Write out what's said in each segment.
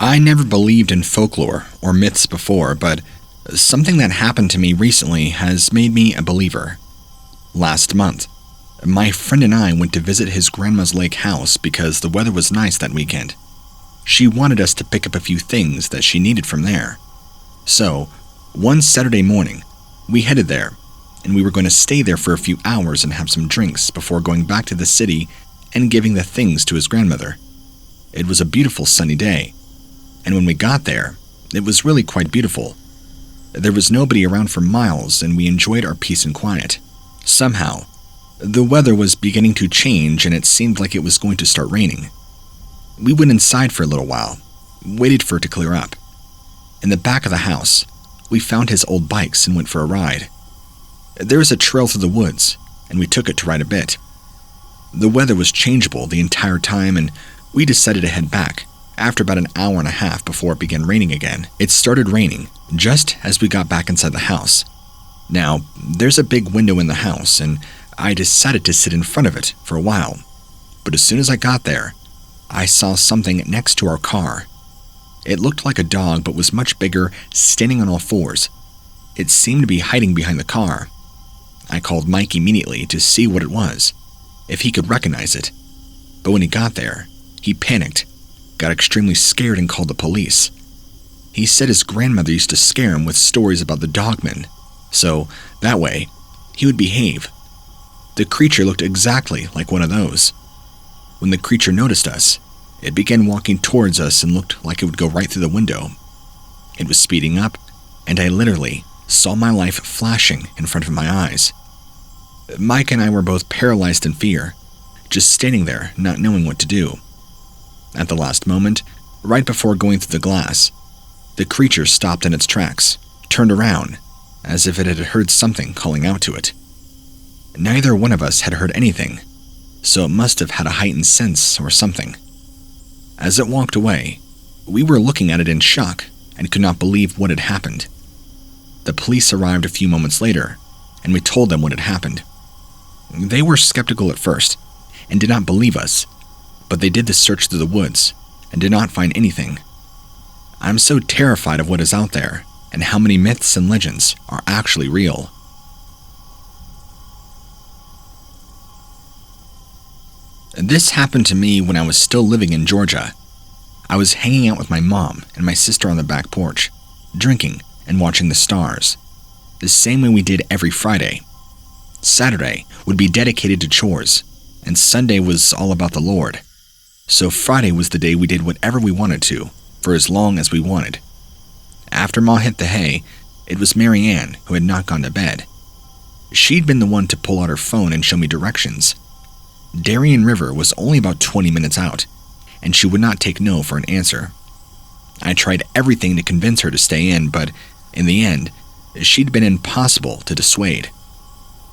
I never believed in folklore or myths before, but something that happened to me recently has made me a believer. Last month, my friend and I went to visit his grandma's lake house because the weather was nice that weekend. She wanted us to pick up a few things that she needed from there. So, one Saturday morning, we headed there, and we were going to stay there for a few hours and have some drinks before going back to the city and giving the things to his grandmother. It was a beautiful sunny day, and when we got there, it was really quite beautiful. There was nobody around for miles, and we enjoyed our peace and quiet. Somehow, the weather was beginning to change, and it seemed like it was going to start raining. We went inside for a little while, waited for it to clear up. In the back of the house, we found his old bikes and went for a ride. There is a trail through the woods, and we took it to ride a bit. The weather was changeable the entire time, and we decided to head back after about an hour and a half before it began raining again. It started raining just as we got back inside the house. Now, there's a big window in the house, and I decided to sit in front of it for a while. But as soon as I got there, I saw something next to our car. It looked like a dog but was much bigger, standing on all fours. It seemed to be hiding behind the car. I called Mike immediately to see what it was, if he could recognize it. But when he got there, he panicked, got extremely scared and called the police. He said his grandmother used to scare him with stories about the dogman, so that way, he would behave. The creature looked exactly like one of those. When the creature noticed us, it began walking towards us and looked like it would go right through the window. It was speeding up, and I literally saw my life flashing in front of my eyes. Mike and I were both paralyzed in fear, just standing there not knowing what to do. At the last moment, right before going through the glass, the creature stopped in its tracks, turned around, as if it had heard something calling out to it. Neither one of us had heard anything, so it must have had a heightened sense or something. As it walked away, we were looking at it in shock and could not believe what had happened. The police arrived a few moments later, and we told them what had happened. They were skeptical at first and did not believe us, but they did the search through the woods and did not find anything. I'm so terrified of what is out there and how many myths and legends are actually real. This happened to me when I was still living in Georgia. I was hanging out with my mom and my sister on the back porch, drinking and watching the stars, the same way we did every Friday. Saturday would be dedicated to chores, and Sunday was all about the Lord. So Friday was the day we did whatever we wanted to, for as long as we wanted. After Ma hit the hay, it was Mary Ann who had not gone to bed. She'd been the one to pull out her phone and show me directions. Darien River was only about 20 minutes out, and she would not take no for an answer. I tried everything to convince her to stay in, but in the end, she'd been impossible to dissuade.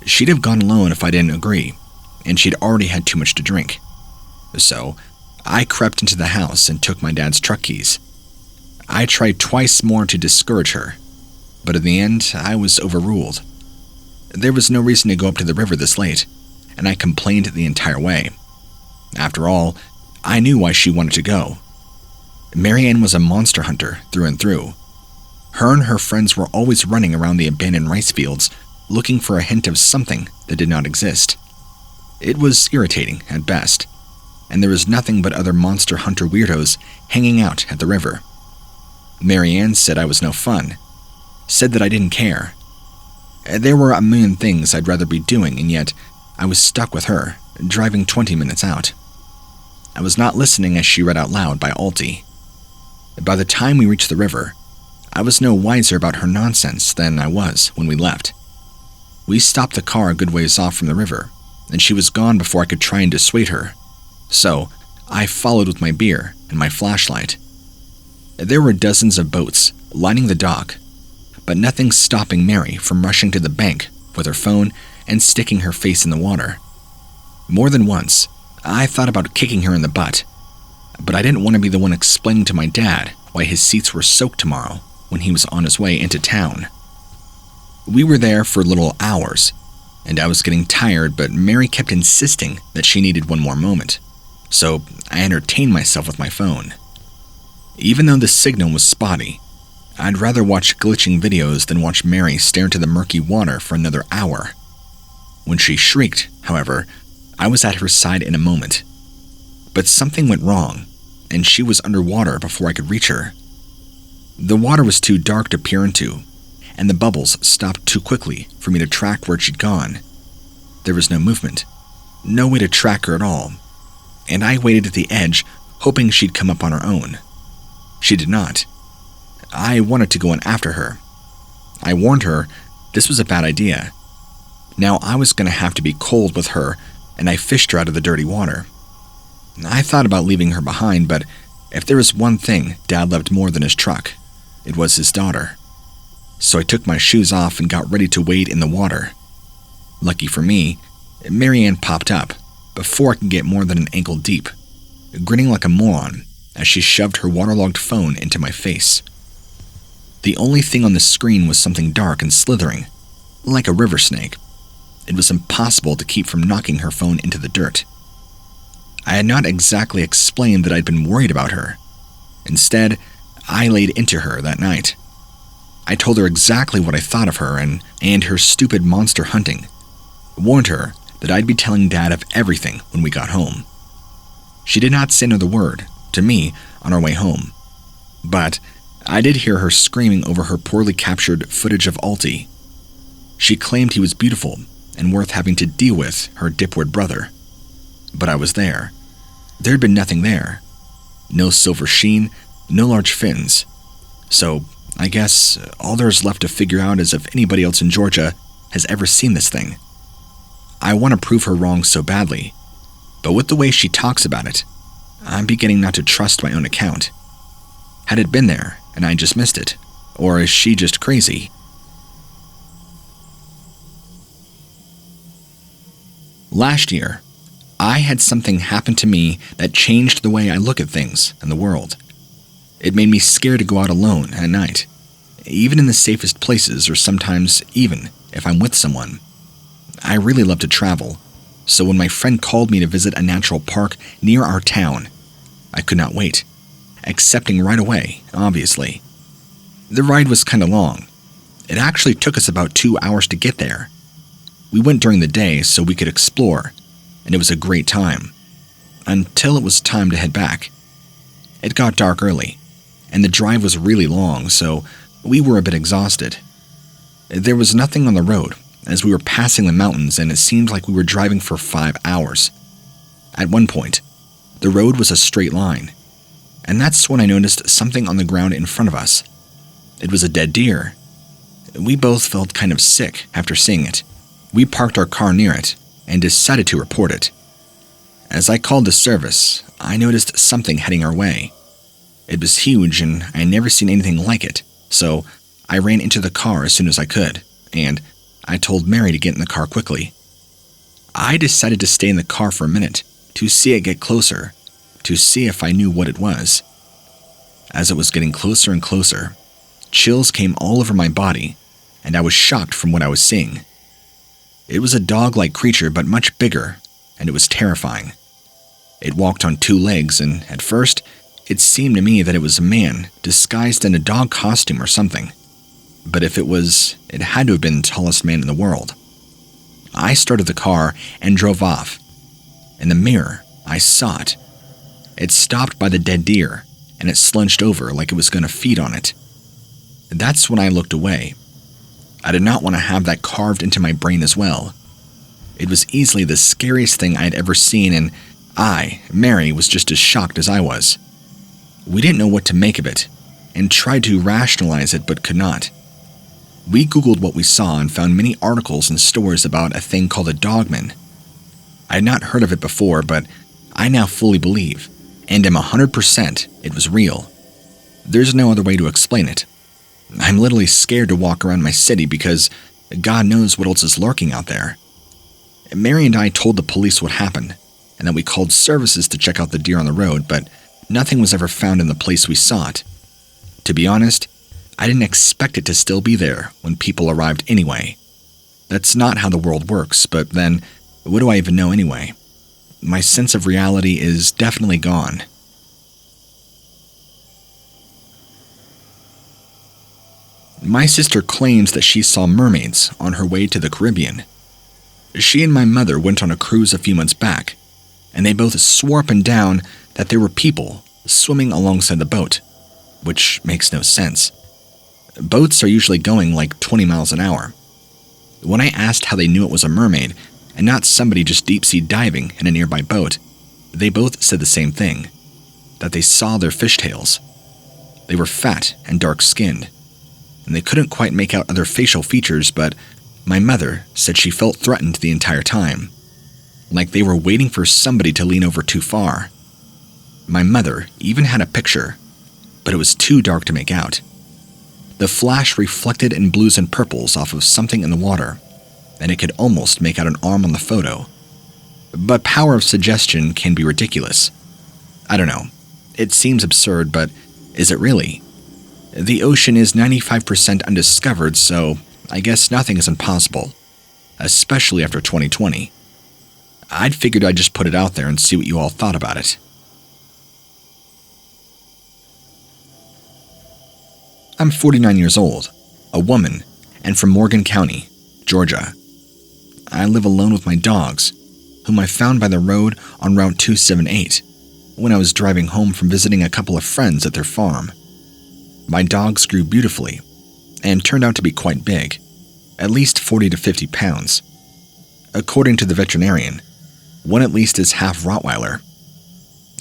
She'd have gone alone if I didn't agree, and she'd already had too much to drink. So, I crept into the house and took my dad's truck keys. I tried twice more to discourage her, but in the end, I was overruled. There was no reason to go up to the river this late, and I complained the entire way. After all, I knew why she wanted to go. Mary Ann was a monster hunter through and through. Her and her friends were always running around the abandoned rice fields, looking for a hint of something that did not exist. It was irritating at best, and there was nothing but other monster hunter weirdos hanging out at the river. Mary Ann said I was no fun, said that I didn't care. There were a million things I'd rather be doing, and yet I was stuck with her, driving 20 minutes out. I was not listening as she read out loud by Alti. By the time we reached the river, I was no wiser about her nonsense than I was when we left. We stopped the car a good ways off from the river, and she was gone before I could try and dissuade her. So, I followed with my beer and my flashlight. There were dozens of boats lining the dock, but nothing stopping Mary from rushing to the bank with her phone and sticking her face in the water. More than once, I thought about kicking her in the butt, but I didn't want to be the one explaining to my dad why his seats were soaked tomorrow when he was on his way into town. We were there for little hours, and I was getting tired, but Mary kept insisting that she needed one more moment, so I entertained myself with my phone. Even though the signal was spotty, I'd rather watch glitching videos than watch Mary stare into the murky water for another hour. When she shrieked, however, I was at her side in a moment. But something went wrong, and she was underwater before I could reach her. The water was too dark to peer into, and the bubbles stopped too quickly for me to track where she'd gone. There was no movement, no way to track her at all, and I waited at the edge, hoping she'd come up on her own. She did not. I wanted to go in after her. I warned her this was a bad idea. Now I was going to have to be cold with her, and I fished her out of the dirty water. I thought about leaving her behind, but if there was one thing Dad loved more than his truck, it was his daughter. So I took my shoes off and got ready to wade in the water. Lucky for me, Marianne popped up before I could get more than an ankle deep, grinning like a moron as she shoved her waterlogged phone into my face. The only thing on the screen was something dark and slithering, like a river snake. It was impossible to keep from knocking her phone into the dirt. I had not exactly explained that I'd been worried about her. Instead, I laid into her that night. I told her exactly what I thought of her and her stupid monster hunting. Warned her that I'd be telling Dad of everything when we got home. She did not say another word to me on our way home, but I did hear her screaming over her poorly captured footage of Alti. She claimed he was beautiful and worth having to deal with her dipwad brother. But I was there. There had been nothing there. No silver sheen, no large fins. So I guess all there's left to figure out is if anybody else in Georgia has ever seen this thing. I want to prove her wrong so badly, but with the way she talks about it, I'm beginning not to trust my own account. Had it been there and I just missed it? Or is she just crazy? Last year, I had something happen to me that changed the way I look at things and the world. It made me scared to go out alone at night, even in the safest places or sometimes even if I'm with someone. I really love to travel, so when my friend called me to visit a natural park near our town, I could not wait, accepting right away, obviously. The ride was kind of long. It actually took us about 2 hours to get there. We went during the day so we could explore, and it was a great time, until it was time to head back. It got dark early, and the drive was really long, so we were a bit exhausted. There was nothing on the road, as we were passing the mountains and it seemed like we were driving for 5 hours. At one point, the road was a straight line, and that's when I noticed something on the ground in front of us. It was a dead deer. We both felt kind of sick after seeing it. We parked our car near it and decided to report it. As I called the service, I noticed something heading our way. It was huge and I had never seen anything like it, so I ran into the car as soon as I could, and I told Mary to get in the car quickly. I decided to stay in the car for a minute to see it get closer, to see if I knew what it was. As it was getting closer and closer, chills came all over my body, and I was shocked from what I was seeing. It was a dog-like creature, but much bigger, and it was terrifying. It walked on 2 legs, and at first, it seemed to me that it was a man disguised in a dog costume or something. But if it was, it had to have been the tallest man in the world. I started the car and drove off. In the mirror, I saw it. It stopped by the dead deer, and it slunched over like it was going to feed on it. That's when I looked away. I did not want to have that carved into my brain as well. It was easily the scariest thing I had ever seen, and Mary, was just as shocked as I was. We didn't know what to make of it, and tried to rationalize it but could not. We Googled what we saw and found many articles and stories about a thing called a dogman. I had not heard of it before, but I now fully believe, and am 100% it was real. There's no other way to explain it. I'm literally scared to walk around my city because God knows what else is lurking out there. Mary and I told the police what happened, and that we called services to check out the deer on the road, but nothing was ever found in the place we saw it. To be honest, I didn't expect it to still be there when people arrived anyway. That's not how the world works, but then, what do I even know anyway? My sense of reality is definitely gone. My sister claims that she saw mermaids on her way to the Caribbean. She and my mother went on a cruise a few months back, and they both swore up and down that there were people swimming alongside the boat, which makes no sense. Boats are usually going like 20 miles an hour. When I asked how they knew it was a mermaid and not somebody just deep-sea diving in a nearby boat, they both said the same thing, that they saw their fishtails. They were fat and dark-skinned, and they couldn't quite make out other facial features, but my mother said she felt threatened the entire time, like they were waiting for somebody to lean over too far. My mother even had a picture, but it was too dark to make out. The flash reflected in blues and purples off of something in the water, and it could almost make out an arm on the photo. But power of suggestion can be ridiculous. I don't know. It seems absurd, but is it really? The ocean is 95% undiscovered, so I guess nothing is impossible, especially after 2020. I'd figured I'd just put it out there and see what you all thought about it. I'm 49 years old, a woman, and from Morgan County, Georgia. I live alone with my dogs, whom I found by the road on Route 278 when I was driving home from visiting a couple of friends at their farm. My dogs grew beautifully and turned out to be quite big, at least 40 to 50 pounds. According to the veterinarian, one at least is half Rottweiler.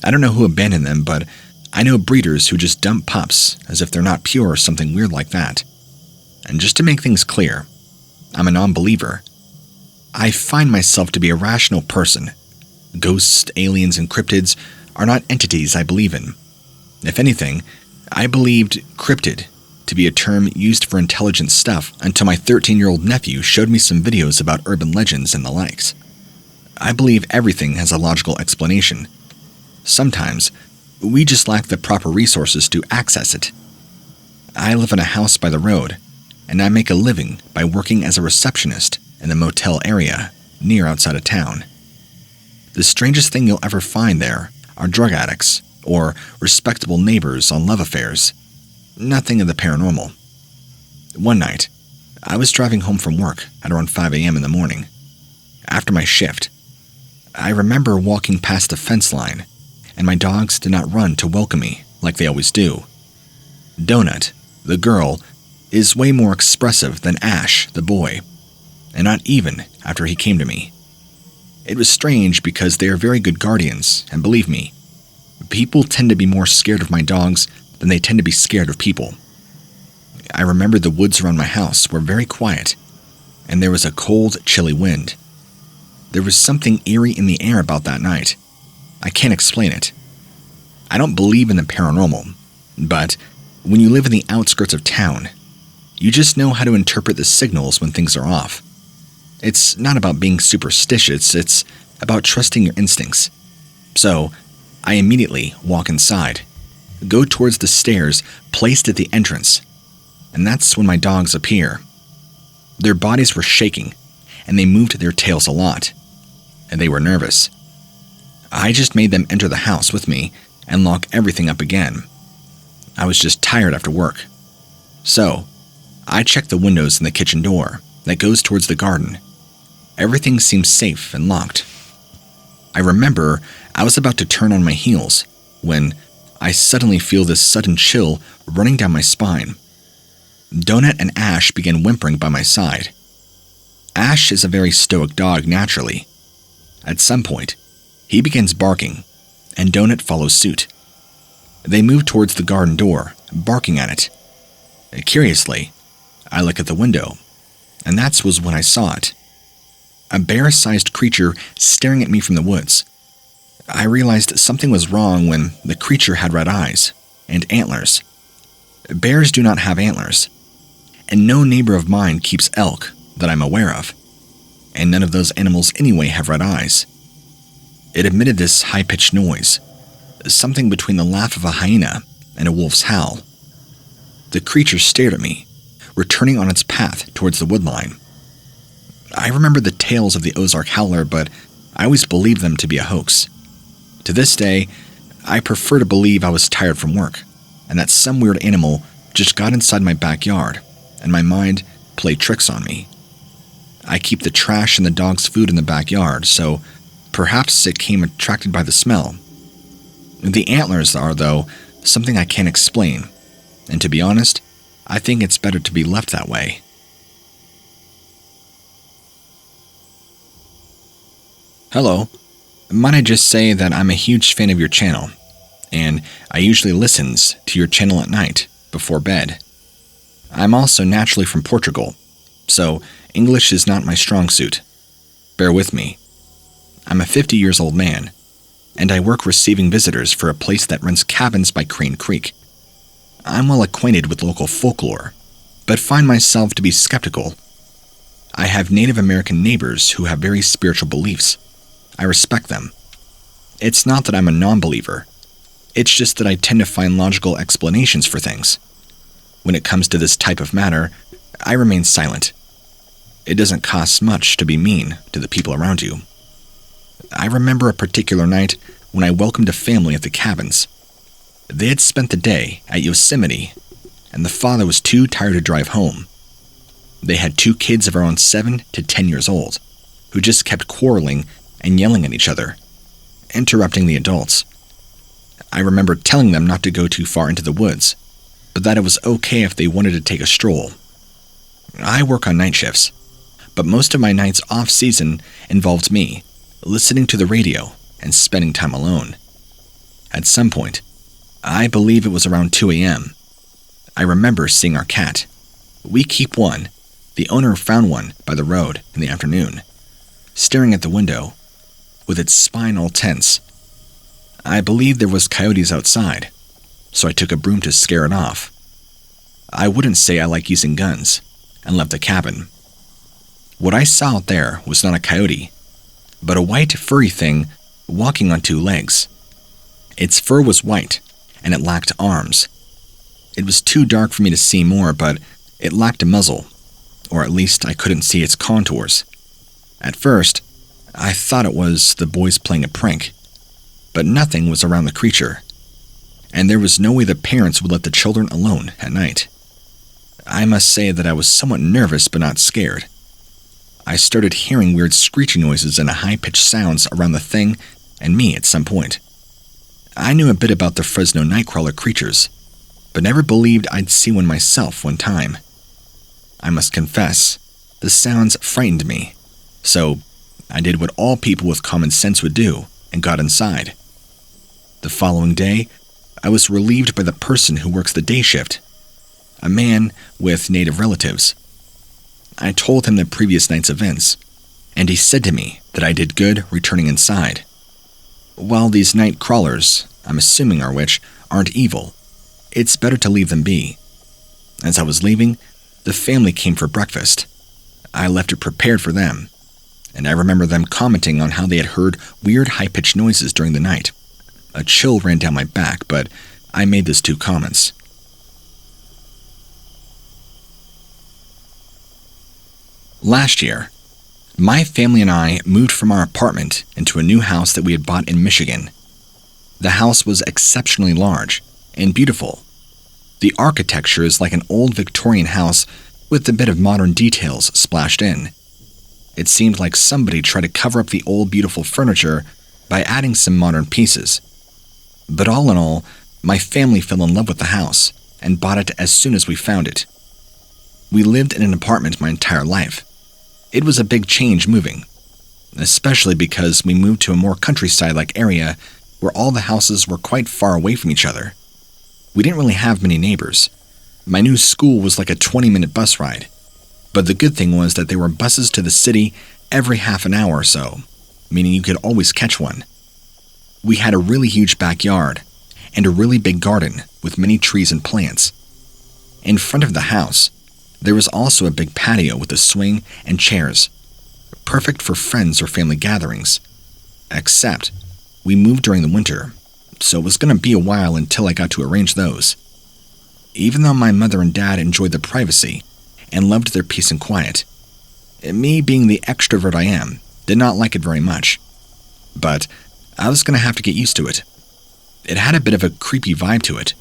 I don't know who abandoned them, but I know breeders who just dump pups as if they're not pure or something weird like that. And just to make things clear, I'm a non-believer. I find myself to be a rational person. Ghosts, aliens, and cryptids are not entities I believe in. If anything, I believed cryptid to be a term used for intelligent stuff until my 13-year-old nephew showed me some videos about urban legends and the likes. I believe everything has a logical explanation. Sometimes, we just lack the proper resources to access it. I live in a house by the road, and I make a living by working as a receptionist in the motel area near outside of town. The strangest thing you'll ever find there are drug addicts or respectable neighbors on love affairs. Nothing of the paranormal. One night, I was driving home from work at around 5 a.m. in the morning. After my shift, I remember walking past a fence line, and my dogs did not run to welcome me like they always do. Donut, the girl, is way more expressive than Ash, the boy, and not even after he came to me. It was strange because they are very good guardians, and believe me, people tend to be more scared of my dogs than they tend to be scared of people. I remember the woods around my house were very quiet, and there was a cold, chilly wind. There was something eerie in the air about that night. I can't explain it. I don't believe in the paranormal, but when you live in the outskirts of town, you just know how to interpret the signals when things are off. It's not about being superstitious, it's about trusting your instincts. So, I immediately walk inside, go towards the stairs placed at the entrance, and that's when my dogs appear. Their bodies were shaking, and they moved their tails a lot, and they were nervous. I just made them enter the house with me and lock everything up again. I was just tired after work. So, I checked the windows and the kitchen door that goes towards the garden. Everything seemed safe and locked. I remember I was about to turn on my heels when I suddenly feel this sudden chill running down my spine. Donut and Ash began whimpering by my side. Ash is a very stoic dog naturally. At some point, he begins barking, and Donut follows suit. They move towards the garden door, barking at it. Curiously, I look at the window, and that was when I saw it. A bear-sized creature staring at me from the woods. I realized something was wrong when the creature had red eyes and antlers. Bears do not have antlers, and no neighbor of mine keeps elk that I'm aware of, and none of those animals anyway have red eyes. It emitted this high-pitched noise, something between the laugh of a hyena and a wolf's howl. The creature stared at me, returning on its path towards the woodline. I remember the tales of the Ozark Howler, but I always believed them to be a hoax. To this day, I prefer to believe I was tired from work, and that some weird animal just got inside my backyard and my mind play tricks on me. I keep the trash and the dog's food in the backyard, so perhaps it came attracted by the smell. The antlers are, though, something I can't explain, and to be honest, I think it's better to be left that way. Hello. Might I just say that I'm a huge fan of your channel, and I usually listen to your channel at night, before bed. I'm also naturally from Portugal, so English is not my strong suit. Bear with me. I'm a 50-years-old man, and I work receiving visitors for a place that rents cabins by Crane Creek. I'm well acquainted with local folklore, but find myself to be skeptical. I have Native American neighbors who have very spiritual beliefs. I respect them. It's not that I'm a non-believer. It's just that I tend to find logical explanations for things. When it comes to this type of matter, I remain silent. It doesn't cost much to be mean to the people around you. I remember a particular night when I welcomed a family at the cabins. They had spent the day at Yosemite, and the father was too tired to drive home. They had 2 kids of around 7 to 10 years old, who just kept quarreling and yelling at each other, interrupting the adults. I remember telling them not to go too far into the woods, but that it was okay if they wanted to take a stroll. I work on night shifts, but most of my nights off-season involved me listening to the radio and spending time alone. At some point, I believe it was around 2 a.m., I remember seeing our cat. We keep one. The owner found one by the road in the afternoon, staring at the window, with its spine all tense. I believed there was coyotes outside, so I took a broom to scare it off. I wouldn't say I like using guns, and left the cabin. What I saw out there was not a coyote, but a white furry thing walking on 2 legs. Its fur was white, and it lacked arms. It was too dark for me to see more, but it lacked a muzzle, or at least I couldn't see its contours. At first, I thought it was the boys playing a prank, but nothing was around the creature, and there was no way the parents would let the children alone at night. I must say that I was somewhat nervous but not scared. I started hearing weird screeching noises and high-pitched sounds around the thing and me at some point. I knew a bit about the Fresno Nightcrawler creatures, but never believed I'd see one myself one time. I must confess, the sounds frightened me, so I did what all people with common sense would do and got inside. The following day, I was relieved by the person who works the day shift, a man with native relatives. I told him the previous night's events, and he said to me that I did good returning inside. While these night crawlers, I'm assuming are which, aren't evil, it's better to leave them be. As I was leaving, the family came for breakfast. I left it prepared for them, and I remember them commenting on how they had heard weird high-pitched noises during the night. A chill ran down my back, but I made those 2 comments. Last year, my family and I moved from our apartment into a new house that we had bought in Michigan. The house was exceptionally large and beautiful. The architecture is like an old Victorian house with a bit of modern details splashed in. It seemed like somebody tried to cover up the old beautiful furniture by adding some modern pieces. But all in all, my family fell in love with the house and bought it as soon as we found it. We lived in an apartment my entire life. It was a big change moving, especially because we moved to a more countryside-like area where all the houses were quite far away from each other. We didn't really have many neighbors. My new school was like a 20-minute bus ride, but the good thing was that there were buses to the city every half an hour or so, meaning you could always catch one. We had a really huge backyard and a really big garden with many trees and plants. In front of the house, there was also a big patio with a swing and chairs, perfect for friends or family gatherings. Except, we moved during the winter, so it was going to be a while until I got to arrange those. Even though my mother and dad enjoyed the privacy and loved their peace and quiet, me being the extrovert I am, did not like it very much. But I was going to have to get used to it. It had a bit of a creepy vibe to it,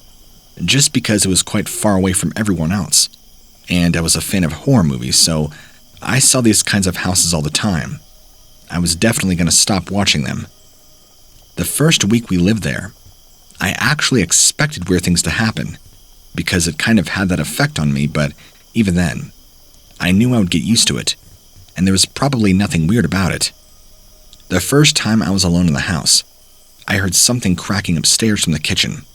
just because it was quite far away from everyone else. and I was a fan of horror movies, so I saw these kinds of houses all the time. I was definitely going to stop watching them. The first week we lived there, I actually expected weird things to happen, because it kind of had that effect on me, but even then, I knew I would get used to it, and there was probably nothing weird about it. The first time I was alone in the house, I heard something cracking upstairs from the kitchen,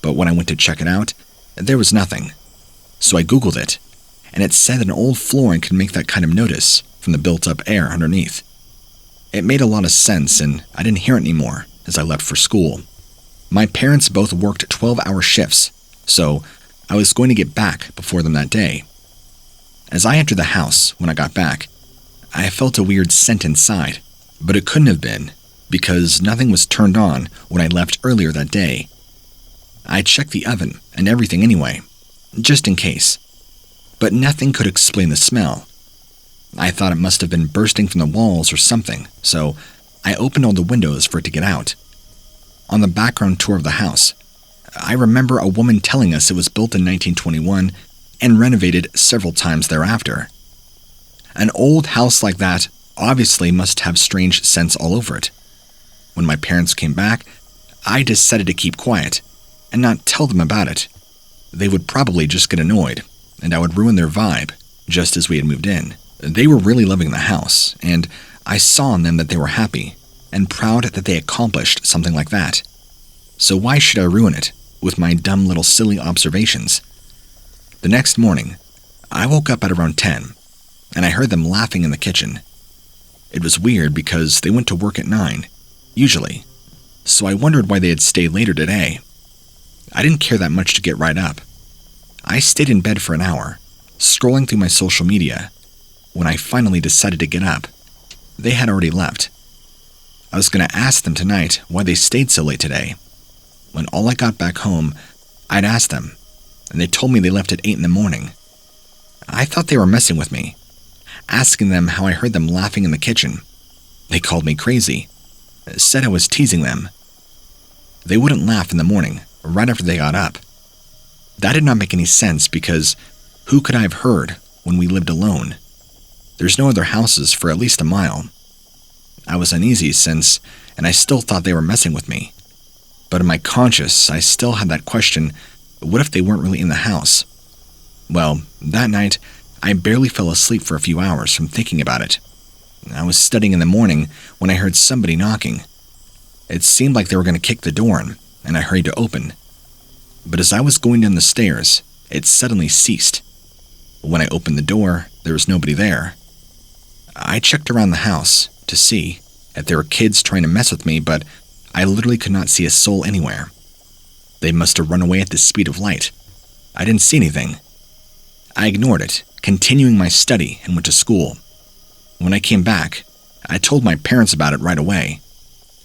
but when I went to check it out, there was nothing. So I Googled it, and it said an old flooring could make that kind of noise from the built-up air underneath. It made a lot of sense, and I didn't hear it anymore as I left for school. My parents both worked 12-hour shifts, so I was going to get back before them that day. As I entered the house when I got back, I felt a weird scent inside, but it couldn't have been because nothing was turned on when I left earlier that day. I checked the oven and everything anyway, just in case, but nothing could explain the smell. I thought it must have been bursting from the walls or something, so I opened all the windows for it to get out. On the background tour of the house, I remember a woman telling us it was built in 1921 and renovated several times thereafter. An old house like that obviously must have strange scents all over it. When my parents came back, I decided to keep quiet and not tell them about it. They would probably just get annoyed, and I would ruin their vibe, just as we had moved in. They were really loving the house, and I saw in them that they were happy and proud that they accomplished something like that. So why should I ruin it with my dumb little silly observations? The next morning, I woke up at around 10, and I heard them laughing in the kitchen. It was weird because they went to work at 9, usually, so I wondered why they had stayed later today. I didn't care that much to get right up. I stayed in bed for an hour, scrolling through my social media. When I finally decided to get up, they had already left. I was going to ask them tonight why they stayed so late today. When all I got back home, I'd asked them, and they told me they left at 8 in the morning. I thought they were messing with me, asking them how I heard them laughing in the kitchen. They called me crazy, said I was teasing them. They wouldn't laugh in the morning, right after they got up. That did not make any sense because who could I have heard when we lived alone? There's no other houses for at least a mile. I was uneasy and I still thought they were messing with me. But in my conscience, I still had that question, what if they weren't really in the house? Well, that night, I barely fell asleep for a few hours from thinking about it. I was studying in the morning when I heard somebody knocking. It seemed like they were going to kick the door in, and I hurried to open. But as I was going down the stairs, it suddenly ceased. When I opened the door, there was nobody there. I checked around the house to see if there were kids trying to mess with me, but I literally could not see a soul anywhere. They must have run away at the speed of light. I didn't see anything. I ignored it, continuing my study, and went to school. When I came back, I told my parents about it right away,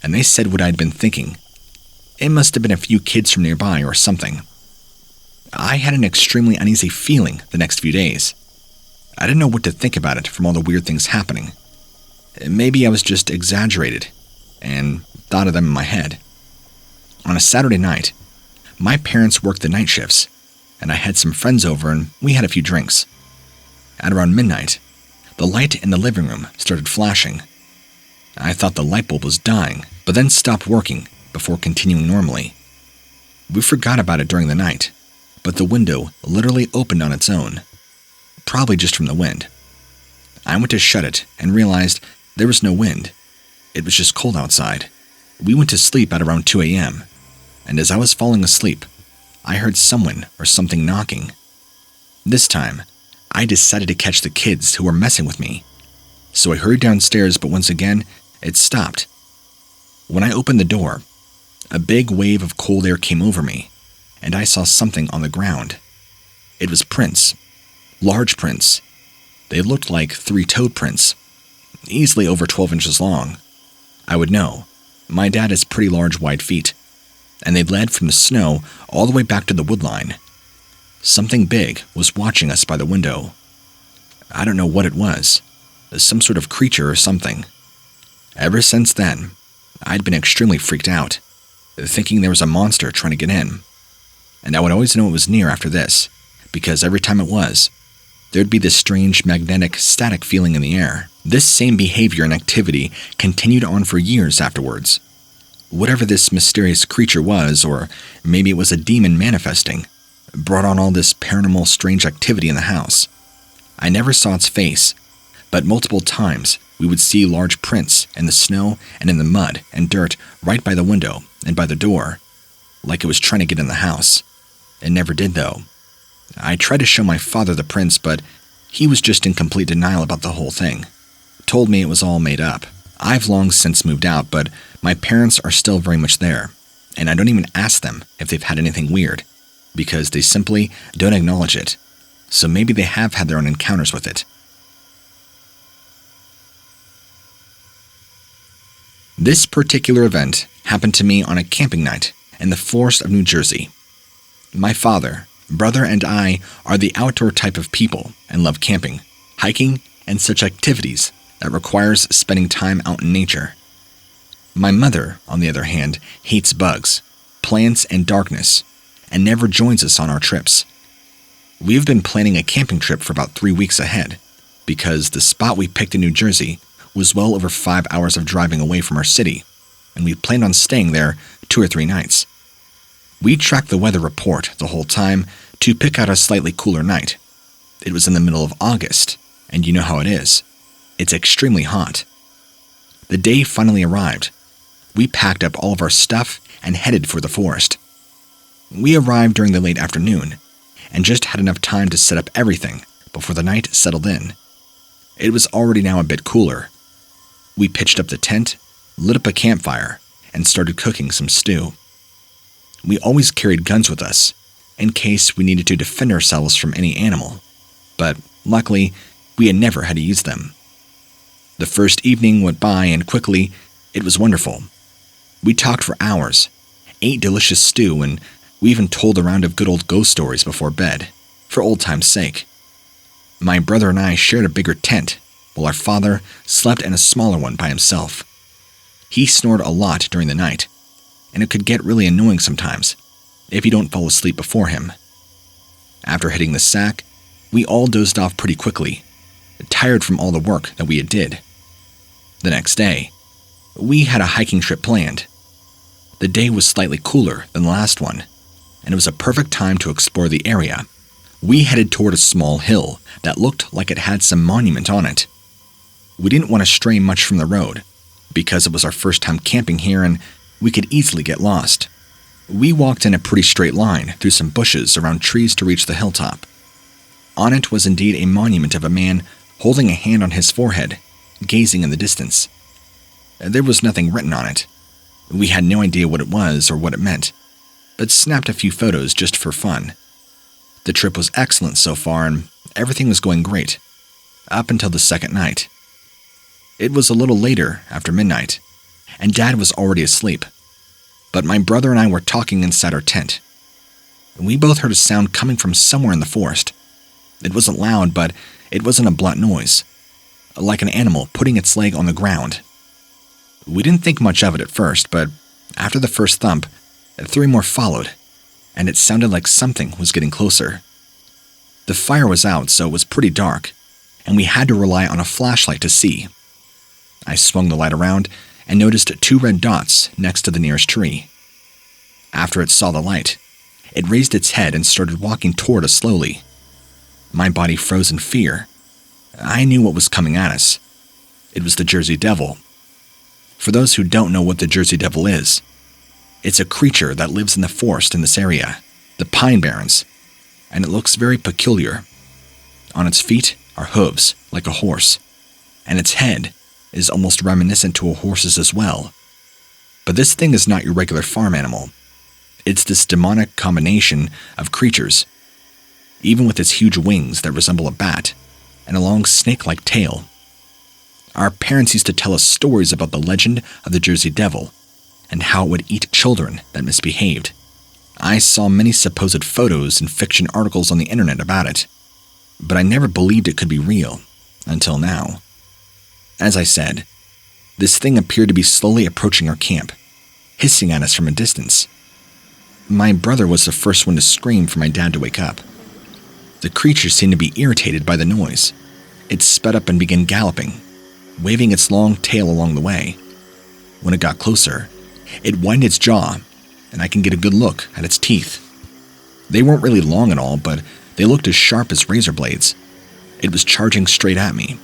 and they said what I'd been thinking. It must have been a few kids from nearby or something. I had an extremely uneasy feeling the next few days. I didn't know what to think about it from all the weird things happening. Maybe I was just exaggerated and thought of them in my head. On a Saturday night, my parents worked the night shifts, and I had some friends over and we had a few drinks. At around midnight, the light in the living room started flashing. I thought the light bulb was dying, but then stopped working before continuing normally. We forgot about it during the night, but the window literally opened on its own, probably just from the wind. I went to shut it and realized there was no wind. It was just cold outside. We went to sleep at around 2 a.m., and as I was falling asleep, I heard someone or something knocking. This time, I decided to catch the kids who were messing with me. So I hurried downstairs, but once again, it stopped. When I opened the door, a big wave of cold air came over me, and I saw something on the ground. It was prints, large prints. They looked like 3-toed prints, easily over 12 inches long. I would know. My dad has pretty large, wide feet, and they led from the snow all the way back to the woodline. Something big was watching us by the window. I don't know what it was, some sort of creature or something. Ever since then, I'd been extremely freaked out, thinking there was a monster trying to get in. And I would always know it was near after this, because every time it was, there'd be this strange magnetic static feeling in the air. This same behavior and activity continued on for years afterwards. Whatever this mysterious creature was, or maybe it was a demon manifesting, brought on all this paranormal strange activity in the house. I never saw its face, but multiple times we would see large prints in the snow and in the mud and dirt right by the window and by the door, like it was trying to get in the house. It never did, though. I tried to show my father the prints, but he was just in complete denial about the whole thing. Told me it was all made up. I've long since moved out, but my parents are still very much there, and I don't even ask them if they've had anything weird, because they simply don't acknowledge it. So maybe they have had their own encounters with it. This particular event happened to me on a camping night in the forest of New Jersey. My father, brother, and I are the outdoor type of people and love camping, hiking, and such activities that requires spending time out in nature. My mother, on the other hand, hates bugs, plants, and darkness, and never joins us on our trips. We have been planning a camping trip for about 3 weeks ahead, because the spot we picked in New Jersey was well over 5 hours of driving away from our city, and we planned on staying there 2 or 3 nights. We tracked the weather report the whole time to pick out a slightly cooler night. It was in the middle of August, and you know how it is. It's extremely hot. The day finally arrived. We packed up all of our stuff and headed for the forest. We arrived during the late afternoon, and just had enough time to set up everything before the night settled in. It was already now a bit cooler. We pitched up the tent, lit up a campfire, and started cooking some stew. We always carried guns with us, in case we needed to defend ourselves from any animal, but luckily, we had never had to use them. The first evening went by, and quickly, it was wonderful. We talked for hours, ate delicious stew, and we even told a round of good old ghost stories before bed, for old time's sake. My brother and I shared a bigger tent, while our father slept in a smaller one by himself. He snored a lot during the night, and it could get really annoying sometimes, if you don't fall asleep before him. After hitting the sack, we all dozed off pretty quickly, tired from all the work that we had did. The next day, we had a hiking trip planned. The day was slightly cooler than the last one, and it was a perfect time to explore the area. We headed toward a small hill that looked like it had some monument on it. We didn't want to stray much from the road, because it was our first time camping here and we could easily get lost. We walked in a pretty straight line through some bushes around trees to reach the hilltop. On it was indeed a monument of a man holding a hand on his forehead, gazing in the distance. There was nothing written on it. We had no idea what it was or what it meant, but snapped a few photos just for fun. The trip was excellent so far, and everything was going great, up until the second night. It was a little later, after midnight, and Dad was already asleep, but my brother and I were talking inside our tent. We both heard a sound coming from somewhere in the forest. It wasn't loud, but it wasn't a blunt noise, like an animal putting its leg on the ground. We didn't think much of it at first, but after the first thump, 3 more followed, and it sounded like something was getting closer. The fire was out, so it was pretty dark, and we had to rely on a flashlight to see. I swung the light around and noticed 2 red dots next to the nearest tree. After it saw the light, it raised its head and started walking toward us slowly. My body froze in fear. I knew what was coming at us. It was the Jersey Devil. For those who don't know what the Jersey Devil is, it's a creature that lives in the forest in this area, the Pine Barrens, and it looks very peculiar. On its feet are hooves, like a horse, and its head is almost reminiscent to a horse's as well. But this thing is not your regular farm animal. It's this demonic combination of creatures, even with its huge wings that resemble a bat, and a long snake-like tail. Our parents used to tell us stories about the legend of the Jersey Devil, and how it would eat children that misbehaved. I saw many supposed photos and fiction articles on the internet about it, but I never believed it could be real, until now. As I said, this thing appeared to be slowly approaching our camp, hissing at us from a distance. My brother was the first one to scream for my dad to wake up. The creature seemed to be irritated by the noise. It sped up and began galloping, waving its long tail along the way. When it got closer, it widened its jaw, and I can get a good look at its teeth. They weren't really long at all, but they looked as sharp as razor blades. It was charging straight at me,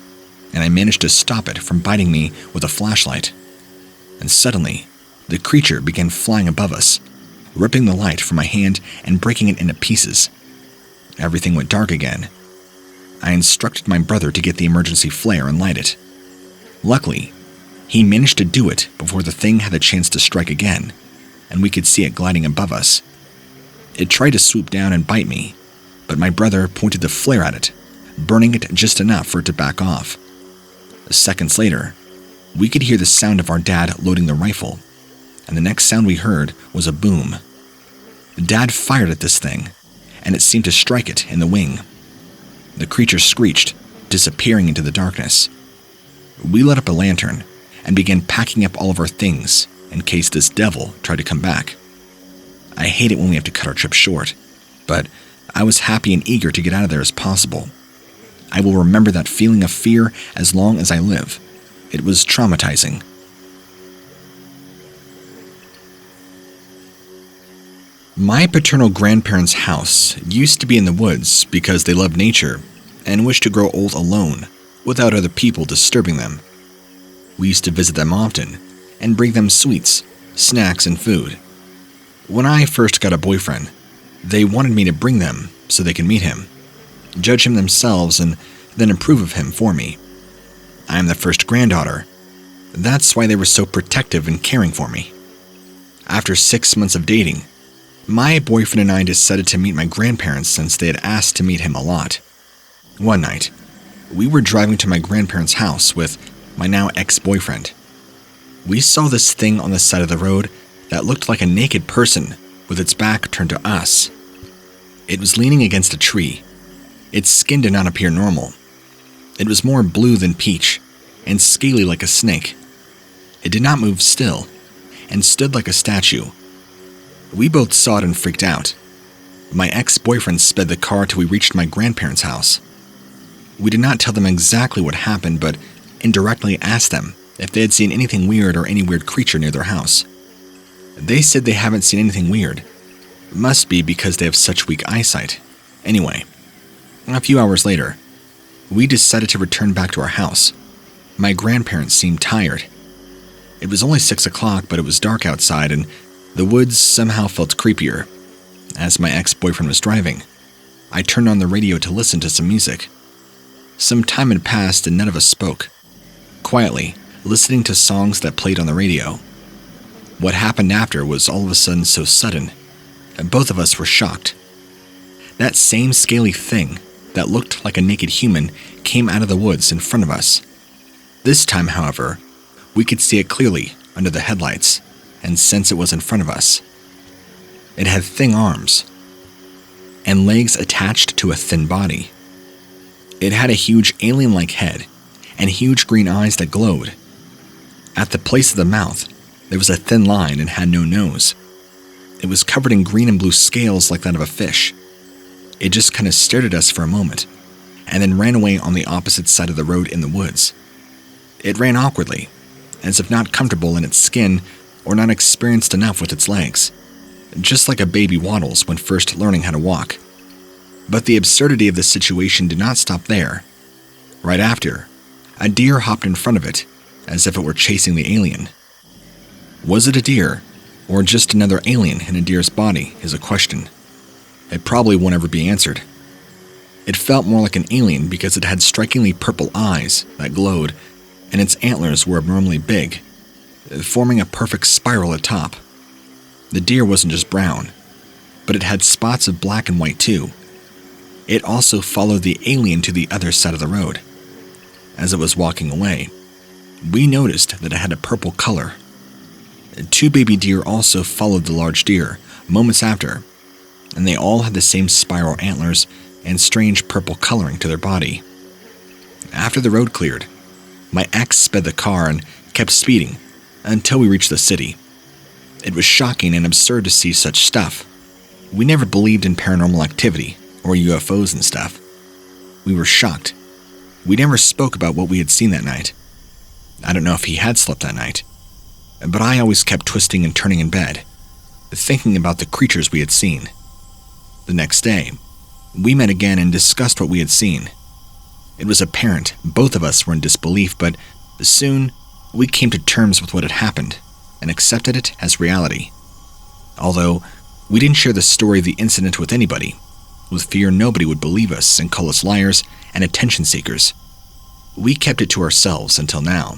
and I managed to stop it from biting me with a flashlight. And suddenly, the creature began flying above us, ripping the light from my hand and breaking it into pieces. Everything went dark again. I instructed my brother to get the emergency flare and light it. Luckily, he managed to do it before the thing had a chance to strike again, and we could see it gliding above us. It tried to swoop down and bite me, but my brother pointed the flare at it, burning it just enough for it to back off. Seconds later, we could hear the sound of our dad loading the rifle, and the next sound we heard was a boom. Dad fired at this thing, and it seemed to strike it in the wing. The creature screeched, disappearing into the darkness. We lit up a lantern and began packing up all of our things in case this devil tried to come back. I hate it when we have to cut our trip short, but I was happy and eager to get out of there as possible. I will remember that feeling of fear as long as I live. It was traumatizing. My paternal grandparents' house used to be in the woods because they loved nature and wished to grow old alone without other people disturbing them. We used to visit them often and bring them sweets, snacks, and food. When I first got a boyfriend, they wanted me to bring them so they could meet him, judge him themselves, and then approve of him for me. I am the first granddaughter. That's why they were so protective and caring for me. After 6 months of dating, my boyfriend and I decided to meet my grandparents since they had asked to meet him a lot. One night, we were driving to my grandparents' house with my now ex-boyfriend. We saw this thing on the side of the road that looked like a naked person with its back turned to us. It was leaning against a tree. Its skin did not appear normal. It was more blue than peach and scaly like a snake. It did not move still and stood like a statue. We both saw it and freaked out. My ex-boyfriend sped the car till we reached my grandparents' house. We did not tell them exactly what happened, but indirectly asked them if they had seen anything weird or any weird creature near their house. They said they haven't seen anything weird. It must be because they have such weak eyesight. Anyway, a few hours later, we decided to return back to our house. My grandparents seemed tired. It was only 6 o'clock, but it was dark outside, and the woods somehow felt creepier. As my ex-boyfriend was driving, I turned on the radio to listen to some music. Some time had passed and none of us spoke, quietly listening to songs that played on the radio. What happened after was all of a sudden so sudden, and both of us were shocked. That same scaly thing that looked like a naked human came out of the woods in front of us. This time, however, we could see it clearly under the headlights and sense it was in front of us. It had thin arms and legs attached to a thin body. It had a huge alien-like head and huge green eyes that glowed. At the place of the mouth, there was a thin line and had no nose. It was covered in green and blue scales like that of a fish. It just kind of stared at us for a moment, and then ran away on the opposite side of the road in the woods. It ran awkwardly, as if not comfortable in its skin or not experienced enough with its legs, just like a baby waddles when first learning how to walk. But the absurdity of the situation did not stop there. Right after, a deer hopped in front of it, as if it were chasing the alien. Was it a deer, or just another alien in a deer's body, is a question. It probably won't ever be answered. It felt more like an alien because it had strikingly purple eyes that glowed, and its antlers were abnormally big, forming a perfect spiral at top. The deer wasn't just brown, but it had spots of black and white too. It also followed the alien to the other side of the road. As it was walking away, we noticed that it had a purple color. 2 baby deer also followed the large deer moments after, and they all had the same spiral antlers and strange purple coloring to their body. After the road cleared, my ex sped the car and kept speeding until we reached the city. It was shocking and absurd to see such stuff. We never believed in paranormal activity, or UFOs and stuff. We were shocked. We never spoke about what we had seen that night. I don't know if he had slept that night, but I always kept twisting and turning in bed, thinking about the creatures we had seen. The next day, we met again and discussed what we had seen. It was apparent both of us were in disbelief, but soon we came to terms with what had happened and accepted it as reality. Although we didn't share the story of the incident with anybody, with fear nobody would believe us and call us liars and attention seekers. We kept it to ourselves until now.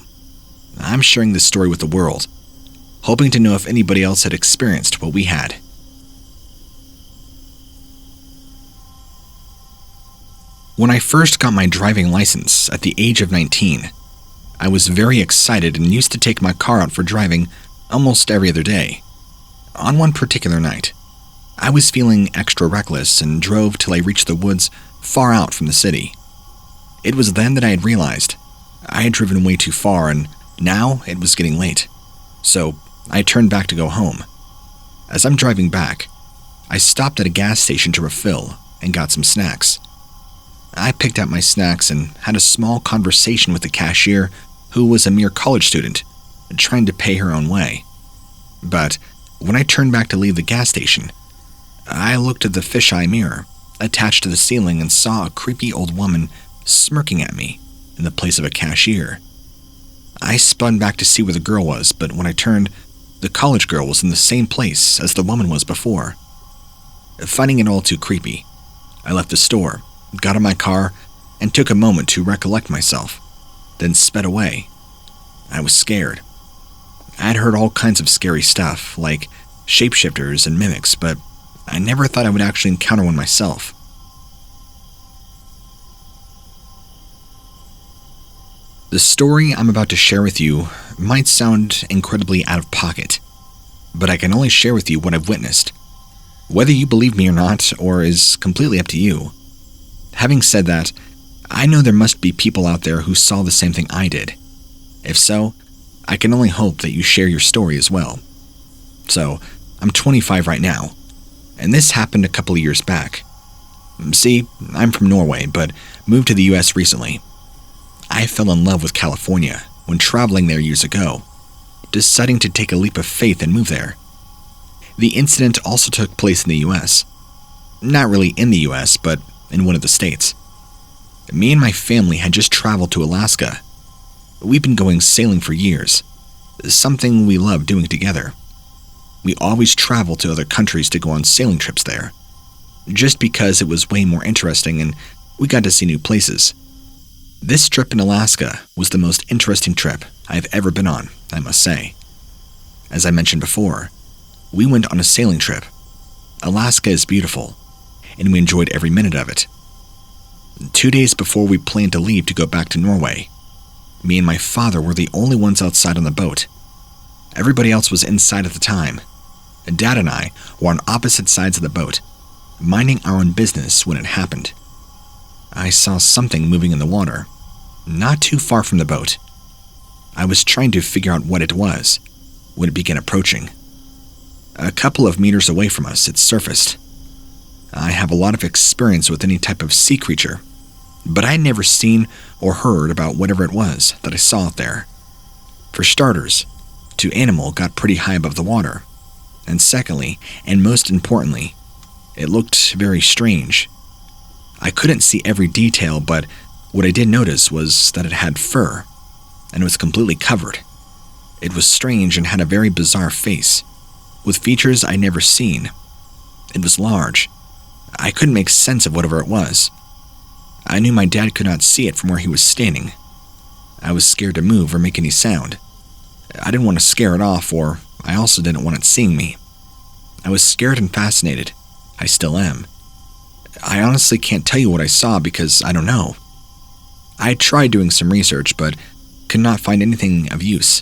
I'm sharing this story with the world, hoping to know if anybody else had experienced what we had. When I first got my driving license at the age of 19, I was very excited and used to take my car out for driving almost every other day. On one particular night, I was feeling extra reckless and drove till I reached the woods far out from the city. It was then that I had realized I had driven way too far and now it was getting late, so I turned back to go home. As I'm driving back, I stopped at a gas station to refill and got some snacks. I picked out my snacks and had a small conversation with the cashier, who was a mere college student, trying to pay her own way. But when I turned back to leave the gas station, I looked at the fisheye mirror attached to the ceiling and saw a creepy old woman smirking at me in the place of a cashier. I spun back to see where the girl was, but when I turned, the college girl was in the same place as the woman was before. Finding it all too creepy, I left the store, got in my car, and took a moment to recollect myself, then sped away. I was scared. I'd heard all kinds of scary stuff, like shapeshifters and mimics, but I never thought I would actually encounter one myself. The story I'm about to share with you might sound incredibly out of pocket, but I can only share with you what I've witnessed. Whether you believe me or not, or is completely up to you. Having said that, I know there must be people out there who saw the same thing I did. If so, I can only hope that you share your story as well. So, I'm 25 right now, and this happened a couple of years back. See, I'm from Norway, but moved to the US recently. I fell in love with California when traveling there years ago, deciding to take a leap of faith and move there. The incident also took place in the US. Not really in the US, but in one of the states. Me and my family had just traveled to Alaska. We've been going sailing for years, something we love doing together. We always travel to other countries to go on sailing trips there, just because it was way more interesting and we got to see new places. This trip in Alaska was the most interesting trip I've ever been on, I must say. As I mentioned before, we went on a sailing trip. Alaska is beautiful, and we enjoyed every minute of it. 2 days before we planned to leave to go back to Norway, me and my father were the only ones outside on the boat. Everybody else was inside at the time. Dad and I were on opposite sides of the boat, minding our own business when it happened. I saw something moving in the water, not too far from the boat. I was trying to figure out what it was when it began approaching. A couple of meters away from us, it surfaced. I have a lot of experience with any type of sea creature, but I had never seen or heard about whatever it was that I saw out there. For starters, the animal got pretty high above the water, and secondly, and most importantly, it looked very strange. I couldn't see every detail, but what I did notice was that it had fur, and it was completely covered. It was strange and had a very bizarre face, with features I'd never seen. It was large. I couldn't make sense of whatever it was. I knew my dad could not see it from where he was standing. I was scared to move or make any sound. I didn't want to scare it off, or I also didn't want it seeing me. I was scared and fascinated. I still am. I honestly can't tell you what I saw because I don't know. I tried doing some research, but could not find anything of use.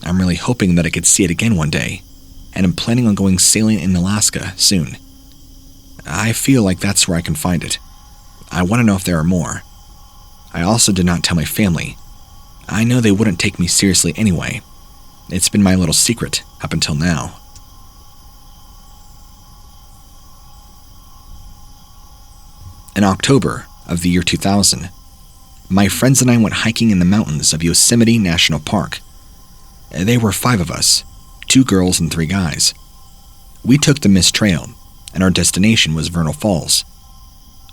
I'm really hoping that I could see it again one day, and I'm planning on going sailing in Alaska soon. I feel like that's where I can find it. I want to know if there are more. I also did not tell my family. I know they wouldn't take me seriously anyway. It's been my little secret up until now. In October of the year 2000, my friends and I went hiking in the mountains of Yosemite National Park. There were 5 of us, 2 girls and 3 guys. We took the Mist Trail, and our destination was Vernal Falls.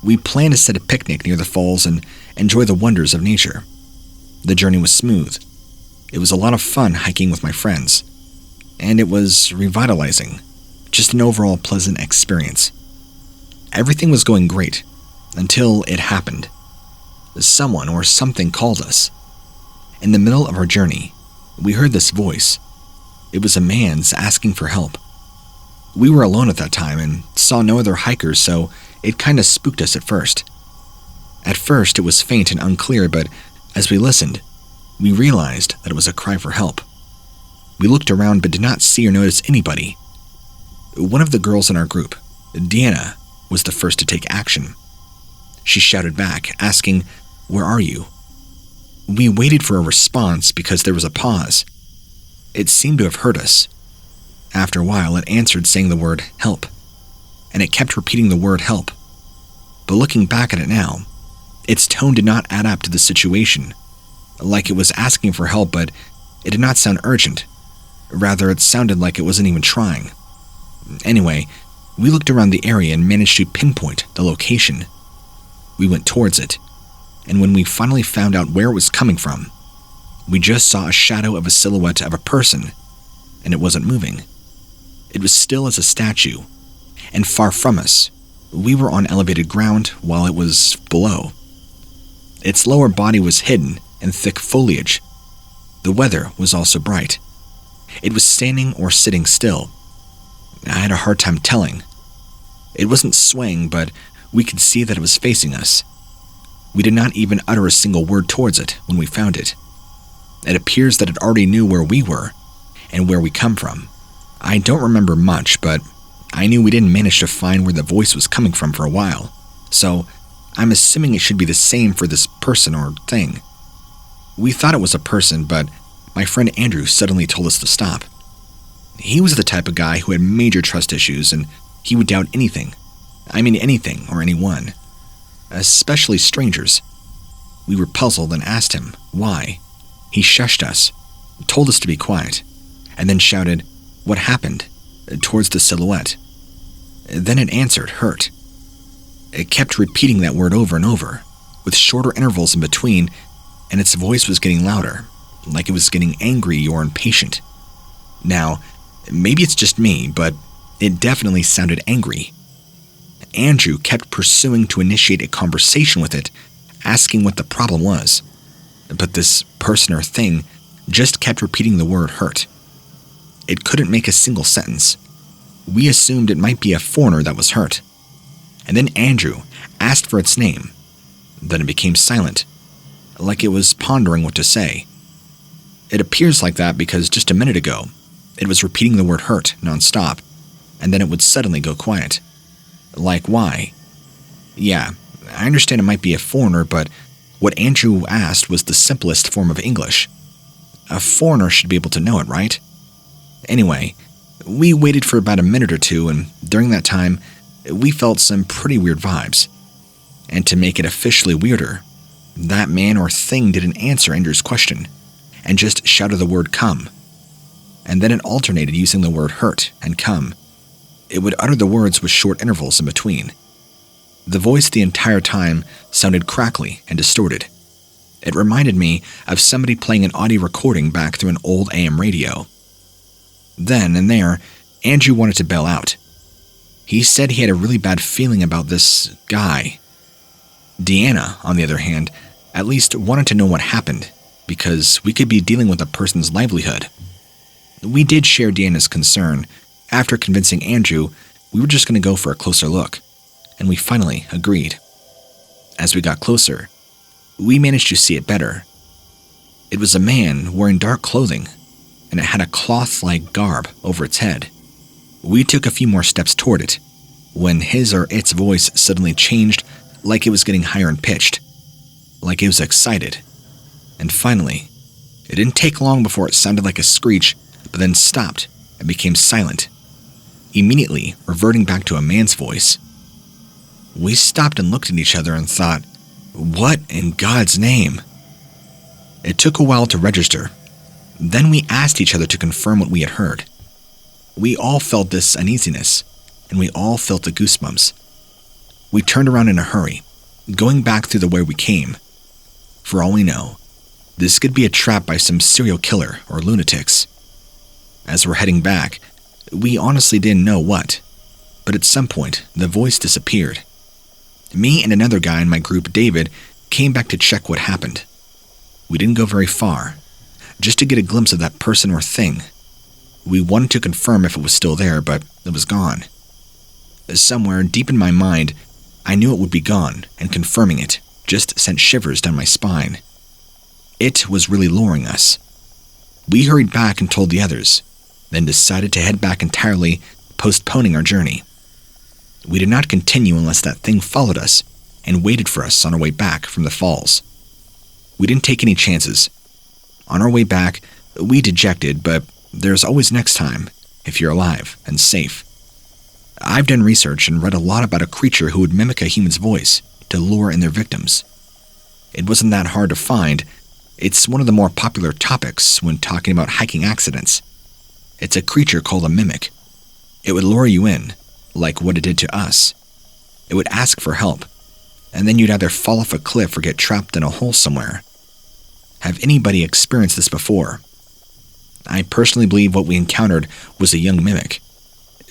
We planned to set a picnic near the falls and enjoy the wonders of nature. The journey was smooth. It was a lot of fun hiking with my friends, and it was revitalizing, just an overall pleasant experience. Everything was going great until it happened. Someone or something called us. In the middle of our journey, we heard this voice. It was a man's asking for help. We were alone at that time and saw no other hikers, so it kinda spooked us at first. At first, it was faint and unclear, but as we listened, we realized that it was a cry for help. We looked around but did not see or notice anybody. One of the girls in our group, Deanna, was the first to take action. She shouted back, asking, "Where are you?" We waited for a response because there was a pause. It seemed to have heard us. After a while, it answered saying the word help, and it kept repeating the word help. But looking back at it now, its tone did not add up to the situation. Like it was asking for help, but it did not sound urgent. Rather, it sounded like it wasn't even trying. Anyway, we looked around the area and managed to pinpoint the location. We went towards it, and when we finally found out where it was coming from, we just saw a shadow of a silhouette of a person, and it wasn't moving. It was still as a statue, and far from us. We were on elevated ground while it was below. Its lower body was hidden in thick foliage. The weather was also bright. It was standing or sitting still. I had a hard time telling. It wasn't swaying, but we could see that it was facing us. We did not even utter a single word towards it when we found it. It appears that it already knew where we were and where we come from. I don't remember much, but I knew we didn't manage to find where the voice was coming from for a while, so I'm assuming it should be the same for this person or thing. We thought it was a person, but my friend Andrew suddenly told us to stop. He was the type of guy who had major trust issues, and he would doubt anything. I mean anything or anyone, especially strangers. We were puzzled and asked him why. He shushed us, told us to be quiet, and then shouted, "What happened?" towards the silhouette. Then it answered, "Hurt." It kept repeating that word over and over, with shorter intervals in between, and its voice was getting louder, like it was getting angry or impatient. Now, maybe it's just me, but it definitely sounded angry. Andrew kept pursuing to initiate a conversation with it, asking what the problem was. But this person or thing just kept repeating the word hurt. It couldn't make a single sentence. We assumed it might be a foreigner that was hurt. And then Andrew asked for its name. Then it became silent, like it was pondering what to say. It appears like that because just a minute ago, it was repeating the word hurt nonstop, and then it would suddenly go quiet. Like why? Yeah, I understand it might be a foreigner, but what Andrew asked was the simplest form of English. A foreigner should be able to know it, right? Anyway, we waited for about a minute or two, and during that time, we felt some pretty weird vibes. And to make it officially weirder, that man or thing didn't answer Andrew's question, and just shouted the word come. And then it alternated using the word hurt and come. It would utter the words with short intervals in between. The voice the entire time sounded crackly and distorted. It reminded me of somebody playing an audio recording back through an old AM radio. Then and there, Andrew wanted to bail out. He said he had a really bad feeling about this guy. Deanna, on the other hand, at least wanted to know what happened, because we could be dealing with a person's livelihood. We did share Deanna's concern. After convincing Andrew, we were just going to go for a closer look, and we finally agreed. As we got closer, we managed to see it better. It was a man wearing dark clothing, and it had a cloth-like garb over its head. We took a few more steps toward it, when his or its voice suddenly changed, like it was getting higher and pitched, like it was excited. And finally, it didn't take long before it sounded like a screech, but then stopped and became silent, immediately reverting back to a man's voice. We stopped and looked at each other and thought, what in God's name? It took a while to register. Then we asked each other to confirm what we had heard. We all felt this uneasiness, and we all felt the goosebumps. We turned around in a hurry, going back through the way we came. For all we know, this could be a trap by some serial killer or lunatics. As we're heading back, we honestly didn't know what, but at some point, the voice disappeared. Me and another guy in my group, David, came back to check what happened. We didn't go very far, just to get a glimpse of that person or thing. We wanted to confirm if it was still there, but it was gone. Somewhere deep in my mind, I knew it would be gone, and confirming it just sent shivers down my spine. It was really luring us. We hurried back and told the others, then decided to head back entirely, postponing our journey. We did not continue unless that thing followed us and waited for us on our way back from the falls. We didn't take any chances. On our way back, we dejected, but there's always next time, if you're alive and safe. I've done research and read a lot about a creature who would mimic a human's voice to lure in their victims. It wasn't that hard to find. It's one of the more popular topics when talking about hiking accidents. It's a creature called a mimic. It would lure you in, like what it did to us. It would ask for help, and then you'd either fall off a cliff or get trapped in a hole somewhere. Have anybody experienced this before? I personally believe what we encountered was a young mimic.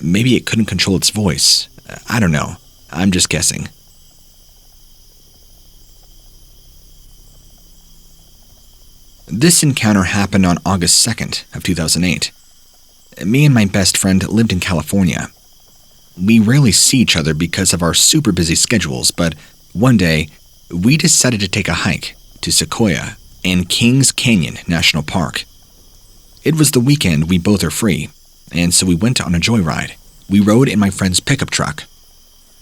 Maybe it couldn't control its voice. I don't know. I'm just guessing. This encounter happened on August 2nd of 2008. Me and my best friend lived in California. We rarely see each other because of our super busy schedules, but one day, we decided to take a hike to Sequoia and Kings Canyon National Park. It was the weekend we both are free, and so we went on a joyride. We rode in my friend's pickup truck.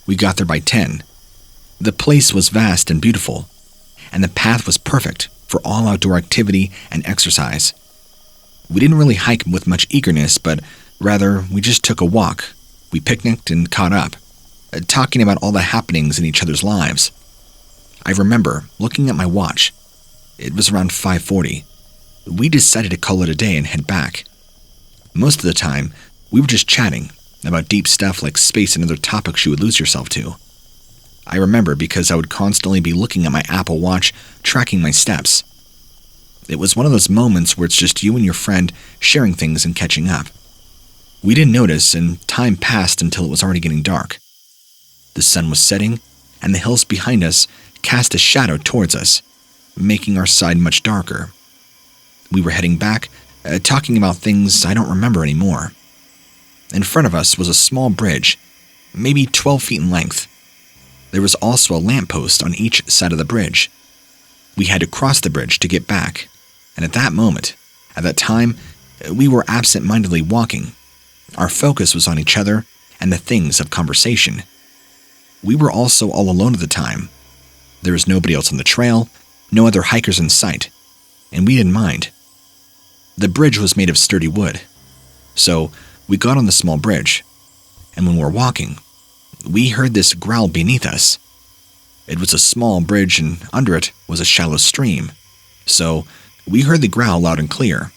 We got there by 10. The place was vast and beautiful, and the path was perfect for all outdoor activity and exercise. We didn't really hike with much eagerness, but rather we just took a walk. We picnicked and caught up, talking about all the happenings in each other's lives. I remember looking at my watch. It was around 5:40. We decided to call it a day and head back. Most of the time, we were just chatting about deep stuff like space and other topics you would lose yourself to. I remember because I would constantly be looking at my Apple Watch, tracking my steps. It was one of those moments where it's just you and your friend sharing things and catching up. We didn't notice, and time passed until it was already getting dark. The sun was setting, and the hills behind us cast a shadow towards us, making our side much darker. We were heading back, talking about things I don't remember anymore. In front of us was a small bridge, maybe 12 feet in length. There was also a lamppost on each side of the bridge. We had to cross the bridge to get back, and at that time, we were absent-mindedly walking. Our focus was on each other and the things of conversation. We were also all alone at the time. There was nobody else on the trail, no other hikers in sight, and we didn't mind. The bridge was made of sturdy wood, so we got on the small bridge, and when we were walking, we heard this growl beneath us. It was a small bridge, and under it was a shallow stream, so we heard the growl loud and clear.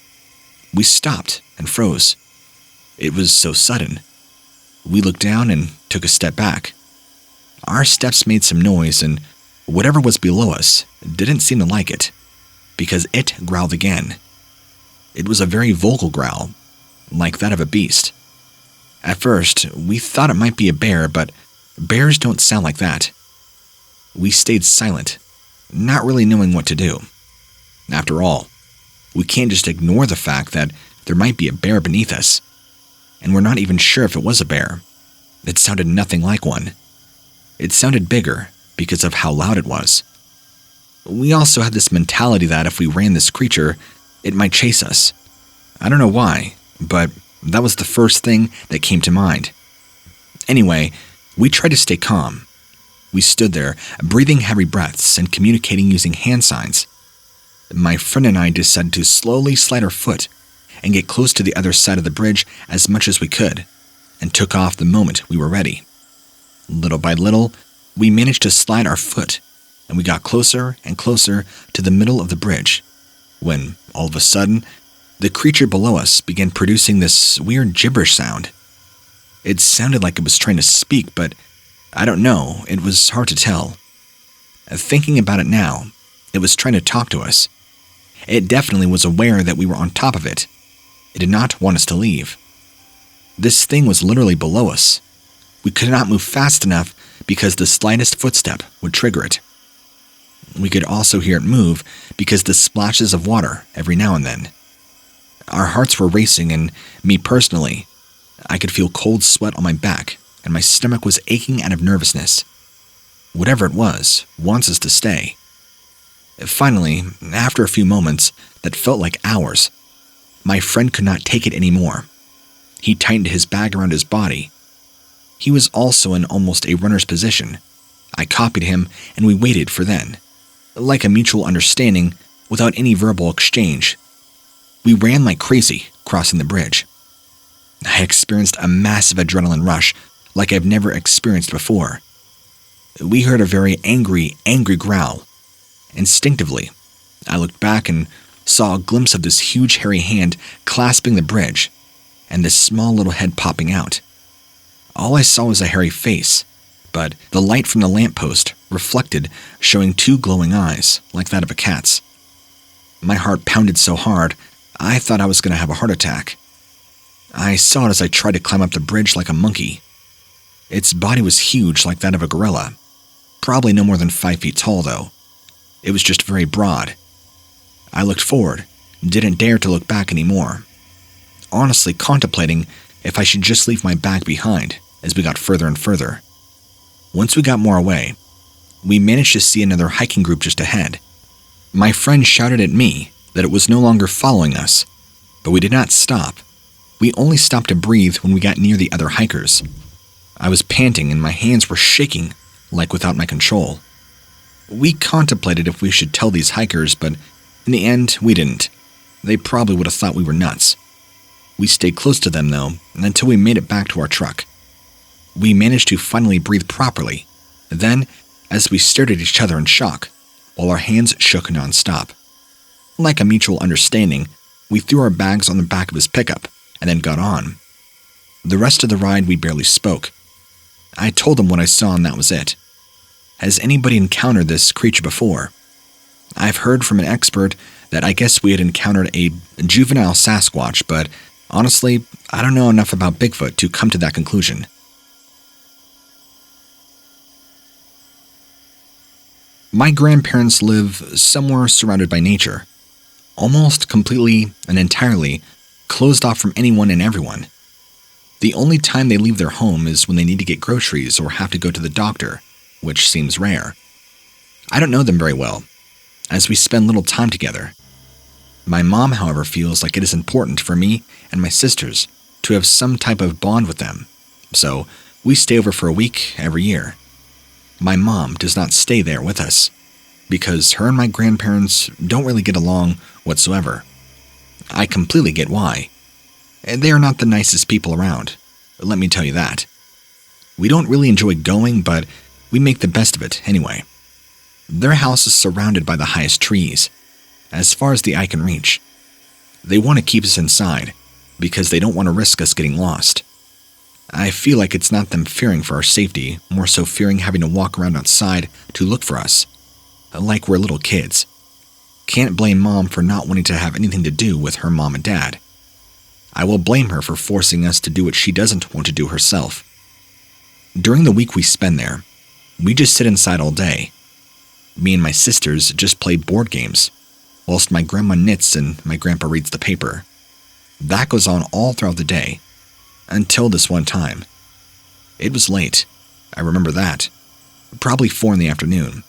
We stopped and froze. It was so sudden. We looked down and took a step back. Our steps made some noise, and whatever was below us didn't seem to like it, because it growled again. It was a very vocal growl, like that of a beast. At first, we thought it might be a bear, but bears don't sound like that. We stayed silent, not really knowing what to do. After all, we can't just ignore the fact that there might be a bear beneath us, and we're not even sure if it was a bear. It sounded nothing like one. It sounded bigger because of how loud it was. We also had this mentality that if we ran this creature, it might chase us. I don't know why, but that was the first thing that came to mind. Anyway, we tried to stay calm. We stood there, breathing heavy breaths and communicating using hand signs. My friend and I decided to slowly slide our foot and get close to the other side of the bridge as much as we could, and took off the moment we were ready. Little by little, We managed to slide our foot, and we got closer and closer to the middle of the bridge, when, all of a sudden, the creature below us began producing this weird gibberish sound. It sounded like it was trying to speak, but I don't know, it was hard to tell. Thinking about it now, it was trying to talk to us. It definitely was aware that we were on top of it. It did not want us to leave. This thing was literally below us. We could not move fast enough because the slightest footstep would trigger it. We could also hear it move because the splashes of water every now and then. Our hearts were racing, and me personally, I could feel cold sweat on my back, and my stomach was aching out of nervousness. Whatever it was wants us to stay. Finally, after a few moments that felt like hours, my friend could not take it anymore. He tightened his bag around his body. He was also in almost a runner's position. I copied him, and we waited for then. Like a mutual understanding, without any verbal exchange. We ran like crazy, crossing the bridge. I experienced a massive adrenaline rush like I've never experienced before. We heard a very angry growl. Instinctively, I looked back and saw a glimpse of this huge hairy hand clasping the bridge, and this small little head popping out. All I saw was a hairy face, but the light from the lamppost reflected, showing two glowing eyes, like that of a cat's. My heart pounded so hard, I thought I was going to have a heart attack. I saw it as I tried to climb up the bridge like a monkey. Its body was huge like that of a gorilla, probably no more than 5 feet tall though. It was just very broad. I looked forward, didn't dare to look back anymore, honestly contemplating if I should just leave my bag behind as we got further and further. Once we got more away, we managed to see another hiking group just ahead. My friend shouted at me that it was no longer following us, but we did not stop. We only stopped to breathe when we got near the other hikers. I was panting and my hands were shaking, like without my control. We contemplated if we should tell these hikers, but in the end, we didn't. They probably would have thought we were nuts. We stayed close to them, though, until we made it back to our truck. We managed to finally breathe properly. Then, as we stared at each other in shock, while our hands shook nonstop. Like a mutual understanding, we threw our bags on the back of his pickup and then got on. The rest of the ride, we barely spoke. I told him what I saw, and that was it. Has anybody encountered this creature before? I've heard from an expert that I guess we had encountered a juvenile Sasquatch, but honestly, I don't know enough about Bigfoot to come to that conclusion. My grandparents live somewhere surrounded by nature, almost completely and entirely closed off from anyone and everyone. The only time they leave their home is when they need to get groceries or have to go to the doctor, which seems rare. I don't know them very well, as we spend little time together. My mom, however, feels like it is important for me and my sisters to have some type of bond with them, so we stay over for a week every year. My mom does not stay there with us, because her and my grandparents don't really get along whatsoever. I completely get why. They are not the nicest people around, let me tell you that. We don't really enjoy going, but we make the best of it anyway. Their house is surrounded by the highest trees, as far as the eye can reach. They want to keep us inside, because they don't want to risk us getting lost. I feel like it's not them fearing for our safety, more so fearing having to walk around outside to look for us, like we're little kids. Can't blame Mom for not wanting to have anything to do with her mom and dad. I will blame her for forcing us to do what she doesn't want to do herself. During the week we spend there, we just sit inside all day. Me and my sisters just play board games, whilst my grandma knits and my grandpa reads the paper. That goes on all throughout the day, until this one time. It was late, I remember that. Probably 4 in the afternoon.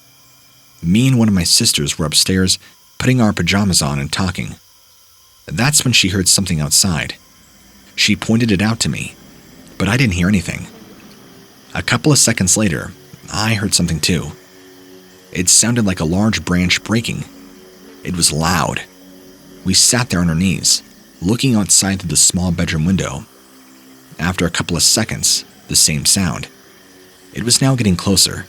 Me and one of my sisters were upstairs putting our pajamas on and talking. That's when she heard something outside. She pointed it out to me, but I didn't hear anything. A couple of seconds later, I heard something too. It sounded like a large branch breaking. It was loud. We sat there on our knees, looking outside through the small bedroom window. After a couple of seconds, the same sound. It was now getting closer.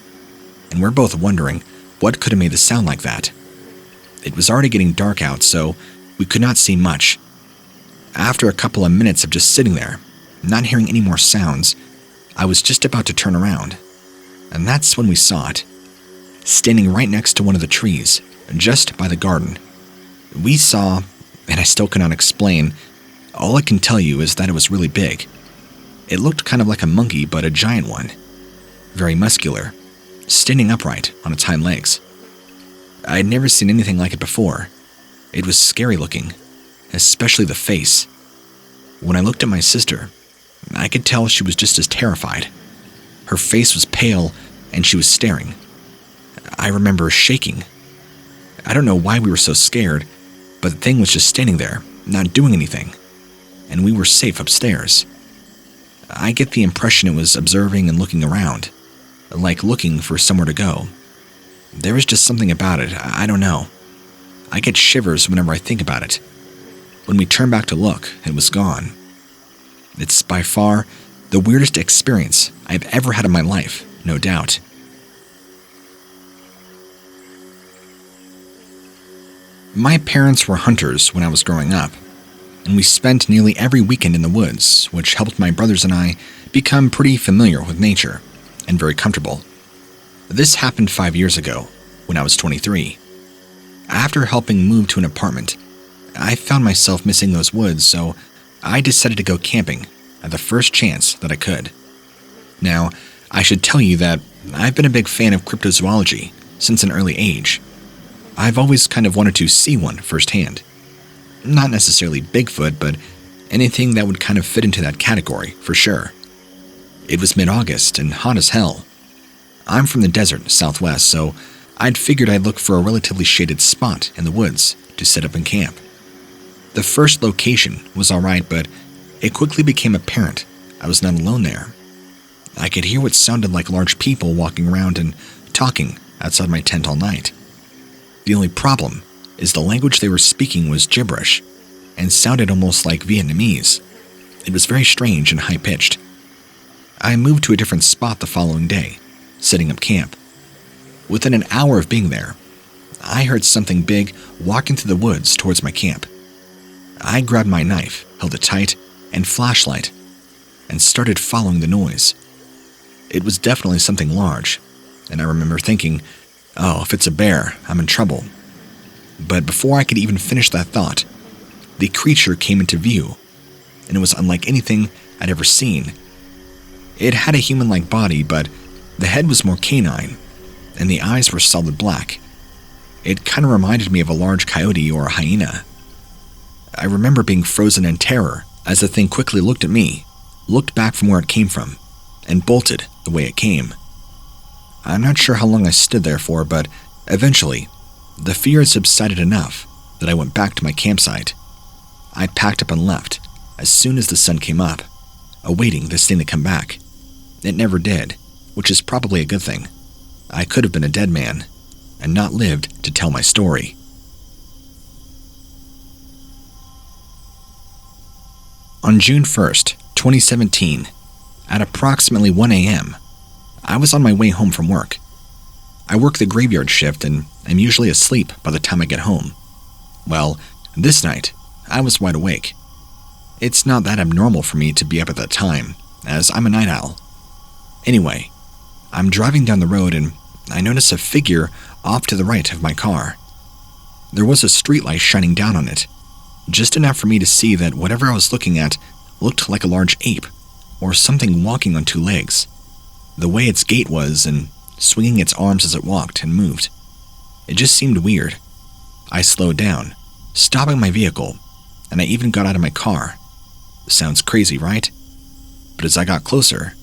and we're both wondering what could have made the sound like that. It was already getting dark out, so we could not see much. After a couple of minutes of just sitting there, not hearing any more sounds, I was just about to turn around, and that's when we saw it, standing right next to one of the trees, just by the garden. We saw, and I still cannot explain, all I can tell you is that it was really big. It looked kind of like a monkey, but a giant one. Very muscular, standing upright on its hind legs. I had never seen anything like it before. It was scary looking, especially the face. When I looked at my sister, I could tell she was just as terrified. Her face was pale, and she was staring. I remember shaking. I don't know why we were so scared, but the thing was just standing there, not doing anything, and we were safe upstairs. I get the impression it was observing and looking around, like looking for somewhere to go. There was just something about it, I don't know. I get shivers whenever I think about it. When we turned back to look, it was gone. It's by far the weirdest experience I've ever had in my life, no doubt. My parents were hunters when I was growing up, and we spent nearly every weekend in the woods, which helped my brothers and I become pretty familiar with nature and very comfortable. This happened 5 years ago, when I was 23. After helping move to an apartment, I found myself missing those woods, so I decided to go camping at the first chance that I could. Now, I should tell you that I've been a big fan of cryptozoology since an early age. I've always kind of wanted to see one firsthand. Not necessarily Bigfoot, but anything that would kind of fit into that category, for sure. It was mid-August and hot as hell. I'm from the desert, southwest, so I'd figured I'd look for a relatively shaded spot in the woods to set up and camp. The first location was alright, but it quickly became apparent I was not alone there. I could hear what sounded like large people walking around and talking outside my tent all night. The only problem is the language they were speaking was gibberish and sounded almost like Vietnamese. It was very strange and high-pitched. I moved to a different spot the following day, setting up camp. Within an hour of being there, I heard something big walking through the woods towards my camp. I grabbed my knife, held it tight, and flashlight, and started following the noise. It was definitely something large, and I remember thinking, oh, if it's a bear, I'm in trouble. But before I could even finish that thought, the creature came into view, and it was unlike anything I'd ever seen. It had a human-like body, but the head was more canine, and the eyes were solid black. It kind of reminded me of a large coyote or a hyena. I remember being frozen in terror as the thing quickly looked at me, looked back from where it came from, and bolted the way it came. I'm not sure how long I stood there for, but eventually, the fear had subsided enough that I went back to my campsite. I packed up and left as soon as the sun came up, awaiting this thing to come back. It never did, which is probably a good thing. I could have been a dead man and not lived to tell my story. On June 1st, 2017, at approximately 1 a.m., I was on my way home from work. I work the graveyard shift and am usually asleep by the time I get home. Well, this night, I was wide awake. It's not that abnormal for me to be up at that time, as I'm a night owl. Anyway, I'm driving down the road and I notice a figure off to the right of my car. There was a streetlight shining down on it, just enough for me to see that whatever I was looking at looked like a large ape, or something walking on two legs. The way its gait was, and swinging its arms as it walked and moved. It just seemed weird. I slowed down, stopping my vehicle, and I even got out of my car. Sounds crazy, right? But as I got closer,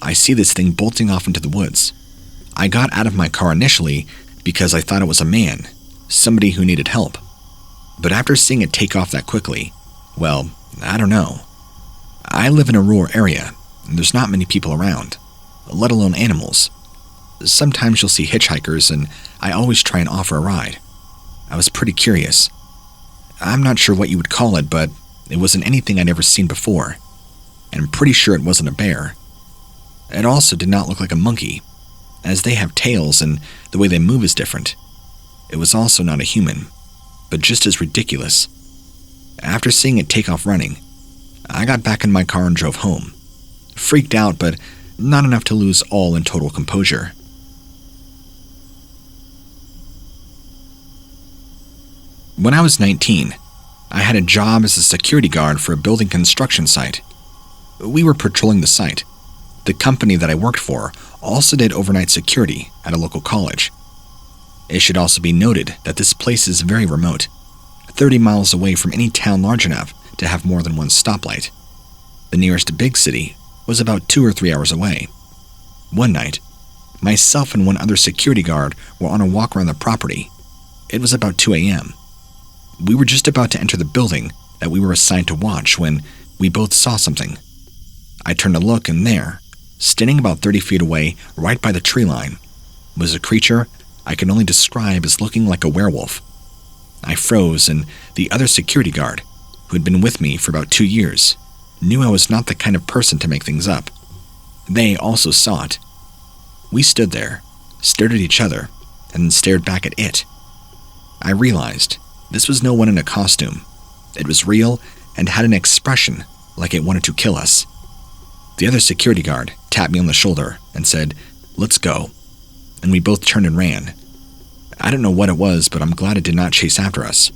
I see this thing bolting off into the woods. I got out of my car initially because I thought it was a man, somebody who needed help. But after seeing it take off that quickly, well, I don't know. I live in a rural area, and there's not many people around, let alone animals. Sometimes you'll see hitchhikers, and I always try and offer a ride. I was pretty curious. I'm not sure what you would call it, but it wasn't anything I'd ever seen before, and I'm pretty sure it wasn't a bear. It also did not look like a monkey, as they have tails and the way they move is different. It was also not a human, but just as ridiculous. After seeing it take off running, I got back in my car and drove home. Freaked out, but not enough to lose all in total composure. When I was 19, I had a job as a security guard for a building construction site. We were patrolling the site. The company that I worked for also did overnight security at a local college. It should also be noted that this place is very remote, 30 miles away from any town large enough to have more than one stoplight. The nearest big city was about 2 or 3 hours away. One night, myself and one other security guard were on a walk around the property. It was about 2 a.m. We were just about to enter the building that we were assigned to watch when we both saw something. I turned to look, and there, standing about 30 feet away, right by the tree line, was a creature I can only describe as looking like a werewolf. I froze, and the other security guard, who had been with me for about 2 years, knew I was not the kind of person to make things up. They also saw it. We stood there, stared at each other, and then stared back at it. I realized this was no one in a costume. It was real and had an expression like it wanted to kill us. The other security guard tapped me on the shoulder and said, "Let's go," and we both turned and ran. I don't know what it was, but I'm glad it did not chase after us.